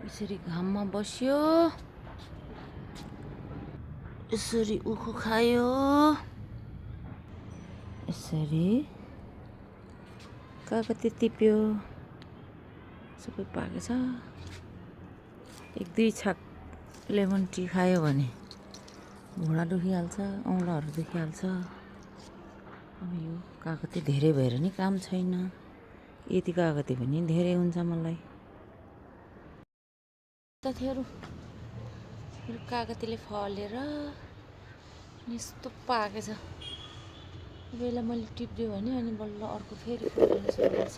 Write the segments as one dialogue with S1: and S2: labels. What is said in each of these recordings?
S1: यसरी घाममा बस्यो, यसरी उखु खायो, यसरी कागती टिप्यो, सबै पाकेको छ। 1-2 छाक लेमन टी खायो भने घुँडा दुखिहाल्छ, औँलाहरू दुखिहाल्छ। अब यो कागती धेरै भएर नि काम छैन, यति कागती पनि धेरै हुन्छ मलाई। साथीहरू, मेरो कागतीले फलेर यस्तो पाकेछ। अब यसलाई मैले टिप्दियो भने अनि बल्ल अर्को फेरि फल्न सुरु गर्छ।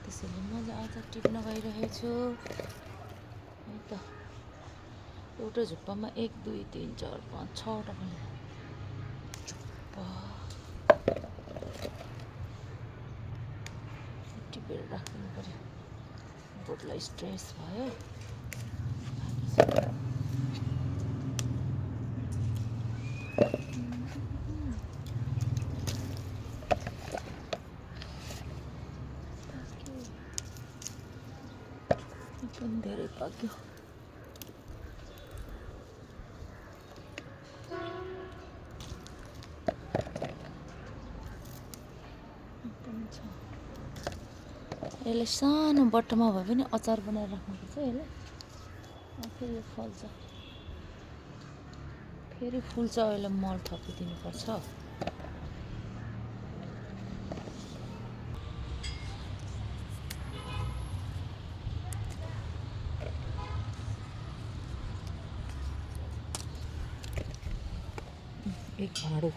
S1: त्यसैले म आज टिप्न गइरहेको छु है त। एउटा झुप्पामा 1 2 3 4 5 6वटा फल्यो। झुप्पा टिपेर राख्नु पर्यो, बोटलाई स्ट्रेस भयो। पनि धेरै पाक्यो। यसलाई सानो बट्टामा भए पनि अचार बनाएर राख्नुपर्छ। यसलाई फेरि यो फल्छ, फेरि फुल्छ, यसलाई मल थपिदिनुपर्छ। एक भाँडो